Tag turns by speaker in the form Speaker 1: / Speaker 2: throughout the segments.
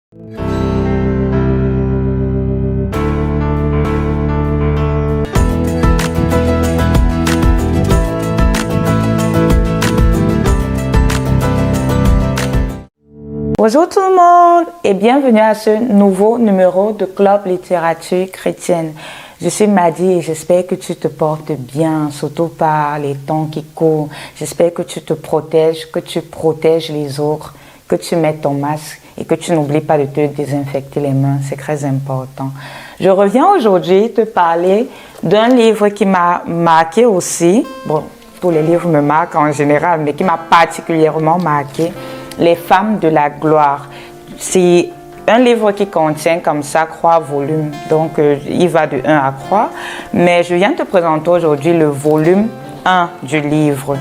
Speaker 1: Bonjour tout le monde et bienvenue à ce nouveau numéro de Club Littérature Chrétienne. Je suis Madi et j'espère que tu te portes bien, surtout par les temps qui courent. J'espère que tu te protèges, que tu protèges les autres, que tu mets ton masque et que tu n'oublies pas de te désinfecter les mains. C'est très important. Je reviens aujourd'hui te parler d'un livre qui m'a marqué aussi. Bon, tous les livres me marquent en général, mais qui m'a particulièrement marqué. Les femmes de la gloire. C'est un livre qui contient comme ça 3 volumes, donc il va de 1 à 3, mais je viens te présenter aujourd'hui le volume 1 du livre.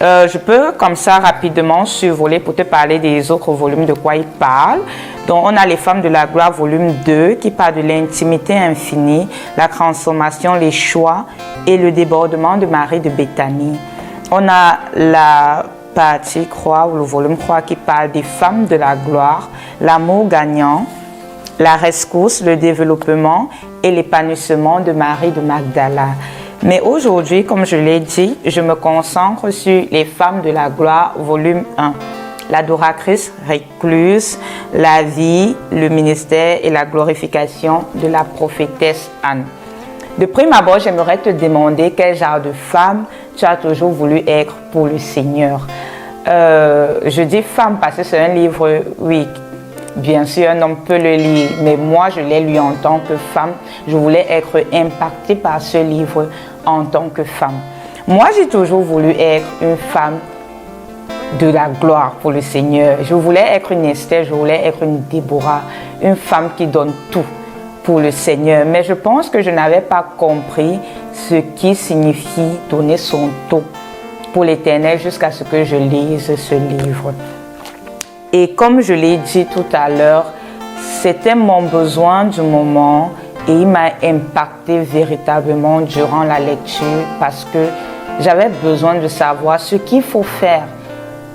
Speaker 1: Je peux comme ça rapidement survoler pour te parler des autres volumes, de quoi il parle. Donc on a les femmes de la gloire volume 2 qui parle de l'intimité infinie, la transformation, les choix et le débordement de Marie de Béthanie. On a la partie 3 ou le volume 3 qui parle des femmes de la gloire, l'amour gagnant, la rescousse, le développement et l'épanouissement de Marie de Magdala. Mais aujourd'hui, comme je l'ai dit, je me concentre sur les femmes de la gloire, volume 1. L'adoratrice recluse, la vie, le ministère et la glorification de la prophétesse Anne. De prime abord, j'aimerais te demander quel genre de femme tu as toujours voulu être pour le Seigneur. Je dis femme parce que c'est un livre, oui, bien sûr, un homme peut le lire, mais moi, je l'ai lu en tant que femme. Je voulais être impactée par ce livre en tant que femme. Moi, j'ai toujours voulu être une femme de la gloire pour le Seigneur. Je voulais être une Esther, je voulais être une Déborah, une femme qui donne tout pour le Seigneur. Mais je pense que je n'avais pas compris ce qui signifie donner son tout pour l'Éternel jusqu'à ce que je lise ce livre. Et comme je l'ai dit tout à l'heure, c'était mon besoin du moment et il m'a impacté véritablement durant la lecture parce que j'avais besoin de savoir ce qu'il faut faire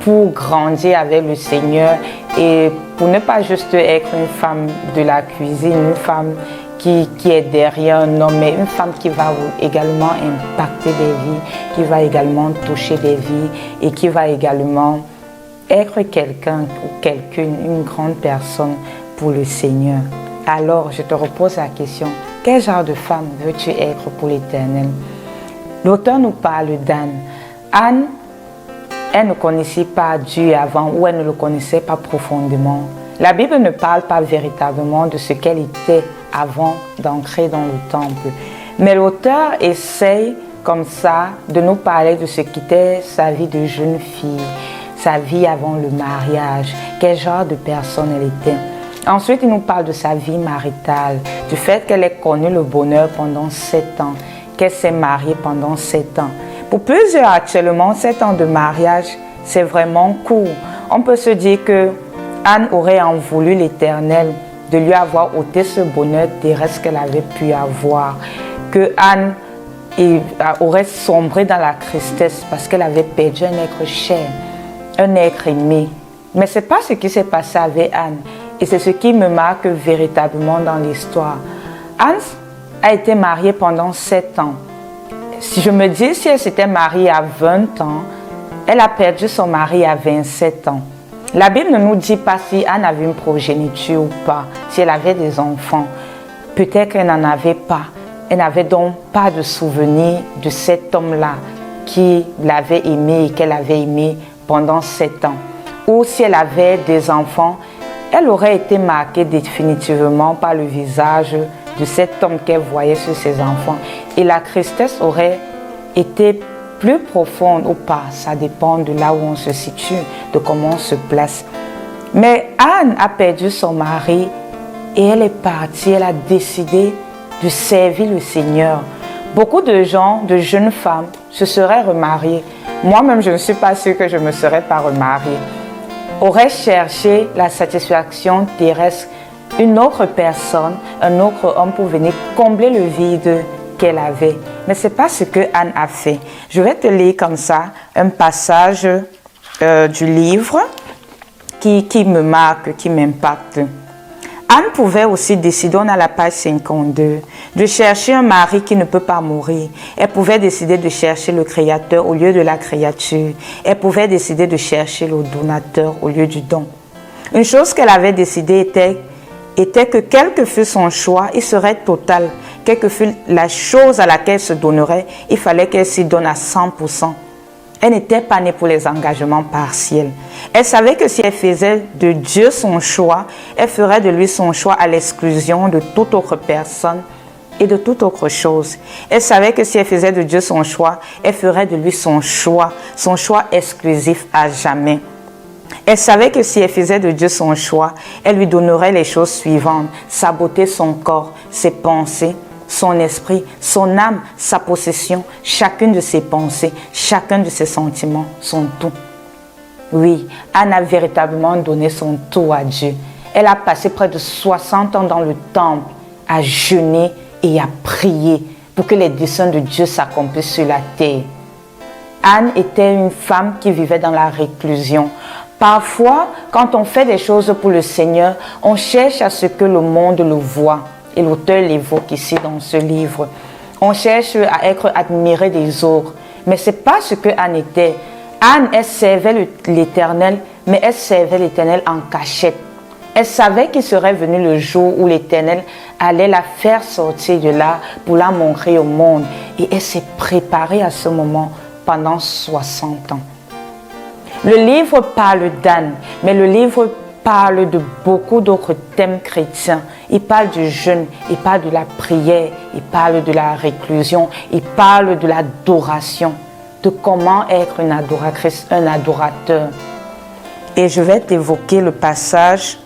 Speaker 1: pour grandir avec le Seigneur et pour ne pas juste être une femme de la cuisine, une femme qui est derrière un homme, mais une femme qui va également impacter des vies, qui va également toucher des vies et qui va également être quelqu'un ou quelqu'une, une grande personne pour le Seigneur. Alors, je te repose la question, quel genre de femme veux-tu être pour l'Éternel? L'auteur nous parle d'Anne. Anne, elle ne connaissait pas Dieu avant ou elle ne le connaissait pas profondément. La Bible ne parle pas véritablement de ce qu'elle était avant d'entrer dans le temple. Mais l'auteur essaye comme ça de nous parler de ce qu'était sa vie de jeune fille, sa vie avant le mariage, quel genre de personne elle était. Ensuite, il nous parle de sa vie maritale, du fait qu'elle ait connu le bonheur pendant 7 ans, qu'elle s'est mariée pendant 7 ans. Pour plusieurs actuellement, 7 ans de mariage, c'est vraiment court. On peut se dire que Anne aurait en voulu l'Éternel de lui avoir ôté ce bonheur terrestre qu'elle avait pu avoir, que Anne aurait sombré dans la tristesse parce qu'elle avait perdu un être cher, un être aimé. Mais ce n'est pas ce qui s'est passé avec Anne et c'est ce qui me marque véritablement dans l'histoire. Anne a été mariée pendant 7 ans. Si je me dis, si elle s'était mariée à 20 ans, elle a perdu son mari à 27 ans. La Bible ne nous dit pas si Anne avait une progéniture ou pas, si elle avait des enfants. Peut-être qu'elle n'en avait pas. Elle n'avait donc pas de souvenir de cet homme-là qui l'avait aimée et qu'elle avait aimé pendant 7 ans. Ou si elle avait des enfants, elle aurait été marquée définitivement par le visage de cet homme qu'elle voyait sur ses enfants. Et la tristesse aurait été plus profonde ou pas, ça dépend de là où on se situe, de comment on se place. Mais Anne a perdu son mari et elle est partie, elle a décidé de servir le Seigneur. Beaucoup de gens, de jeunes femmes, se seraient remariées. Moi-même, je ne suis pas sûre que je me serais pas remariée. Auraient cherché la satisfaction terrestre, une autre personne, un autre homme pour venir combler le vide qu'elle avait. Mais ce n'est pas ce que Anne a fait. Je vais te lire comme ça un passage du livre qui me marque, qui m'impacte. Anne pouvait aussi décider, on a la page 52, de chercher un mari qui ne peut pas mourir. Elle pouvait décider de chercher le Créateur au lieu de la créature. Elle pouvait décider de chercher le donateur au lieu du don. Une chose qu'elle avait décidé était que quel que fût son choix, il serait total. Quelle que fût la chose à laquelle elle se donnerait, il fallait qu'elle s'y donne à 100%. Elle n'était pas née pour les engagements partiels. Elle savait que si elle faisait de Dieu son choix, elle ferait de lui son choix à l'exclusion de toute autre personne et de toute autre chose. Elle savait que si elle faisait de Dieu son choix, elle ferait de lui son choix exclusif à jamais. Elle savait que si elle faisait de Dieu son choix, elle lui donnerait les choses suivantes: sa beauté, son corps, ses pensées, son esprit, son âme, sa possession, chacune de ses pensées, chacun de ses sentiments, son tout. Oui, Anne a véritablement donné son tout à Dieu. Elle a passé près de 60 ans dans le temple à jeûner et à prier pour que les desseins de Dieu s'accomplissent sur la terre. Anne était une femme qui vivait dans la réclusion. Parfois, quand on fait des choses pour le Seigneur, on cherche à ce que le monde le voie. Et l'auteur l'évoque ici dans ce livre. On cherche à être admiré des autres. Mais ce n'est pas ce que Anne était. Anne, elle servait l'Éternel, mais elle servait l'Éternel en cachette. Elle savait qu'il serait venu le jour où l'Éternel allait la faire sortir de là pour la montrer au monde. Et elle s'est préparée à ce moment pendant 60 ans. Le livre parle d'Anne, mais le livre parle de beaucoup d'autres thèmes chrétiens. Il parle du jeûne, il parle de la prière, il parle de la réclusion, il parle de l'adoration, de comment être une adoratrice, un adorateur. Et je vais t'évoquer le passage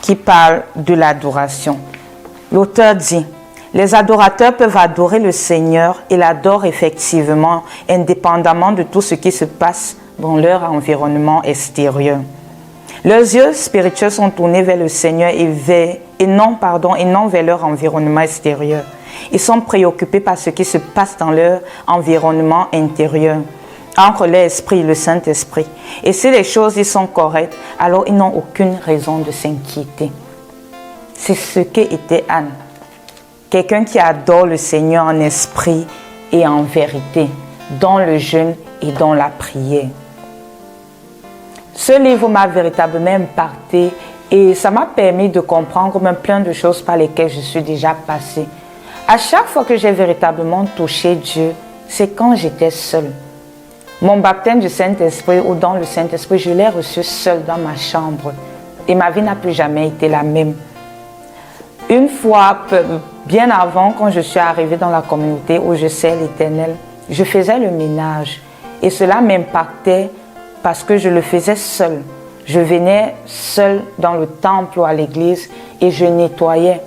Speaker 1: qui parle de l'adoration. L'auteur dit: les adorateurs peuvent adorer le Seigneur et l'adorent effectivement, indépendamment de tout ce qui se passe dans leur environnement extérieur. Leurs yeux spirituels sont tournés vers le Seigneur et non vers leur environnement extérieur. Ils sont préoccupés par ce qui se passe dans leur environnement intérieur, entre leur esprit et le Saint-Esprit. Et si les choses y sont correctes, alors ils n'ont aucune raison de s'inquiéter. C'est ce qu'était Anne. Quelqu'un qui adore le Seigneur en esprit et en vérité, dans le jeûne et dans la prière. Ce livre m'a véritablement impacté et ça m'a permis de comprendre même plein de choses par lesquelles je suis déjà passée. À chaque fois que j'ai véritablement touché Dieu, c'est quand j'étais seule. Mon baptême du Saint-Esprit ou dans le Saint-Esprit, je l'ai reçu seule dans ma chambre et ma vie n'a plus jamais été la même. Une fois, bien avant, quand je suis arrivée dans la communauté où je sers l'Éternel, je faisais le ménage et cela m'impactait parce que je le faisais seule. Je venais seule dans le temple ou à l'église et je nettoyais.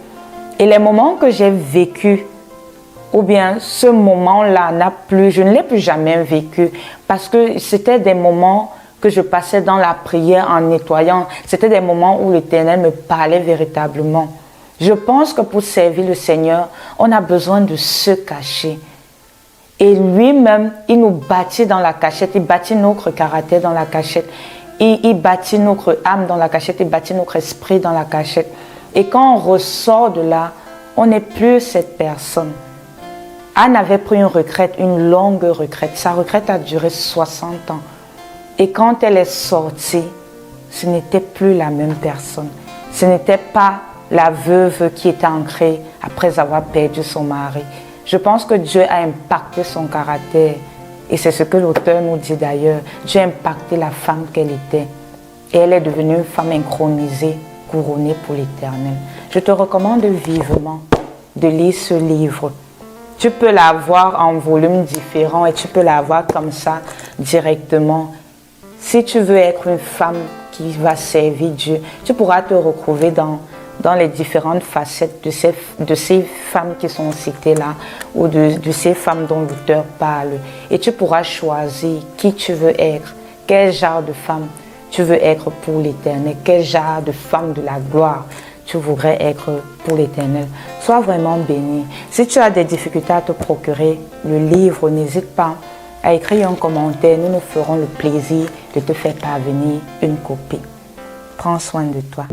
Speaker 1: Et les moments que j'ai vécus, ou bien ce moment-là je ne l'ai plus jamais vécu parce que c'était des moments que je passais dans la prière en nettoyant. C'était des moments où l'Éternel me parlait véritablement. Je pense que pour servir le Seigneur, on a besoin de se cacher. Et lui-même, il nous bâtit dans la cachette, il bâtit notre caractère dans la cachette, il bâtit notre âme dans la cachette, il bâtit notre esprit dans la cachette. Et quand on ressort de là, on n'est plus cette personne. Anne avait pris une retraite, une longue retraite. Sa retraite a duré 60 ans. Et quand elle est sortie, ce n'était plus la même personne. Ce n'était pas la veuve qui était ancrée après avoir perdu son mari. Je pense que Dieu a impacté son caractère. Et c'est ce que l'auteur nous dit d'ailleurs. Dieu a impacté la femme qu'elle était. Et elle est devenue une femme inchronisée, couronnée pour l'Éternel. Je te recommande vivement de lire ce livre. Tu peux l'avoir en volumes différents et tu peux l'avoir comme ça directement. Si tu veux être une femme qui va servir Dieu, tu pourras te retrouver dans les différentes facettes de ces femmes qui sont citées là ou de ces femmes dont l'auteur parle. Et tu pourras choisir qui tu veux être, quel genre de femme tu veux être pour l'Éternel, quel genre de femme de la gloire tu voudrais être pour l'Éternel. Sois vraiment béni. Si tu as des difficultés à te procurer le livre, n'hésite pas à écrire un commentaire. Nous nous ferons le plaisir de te faire parvenir une copie. Prends soin de toi.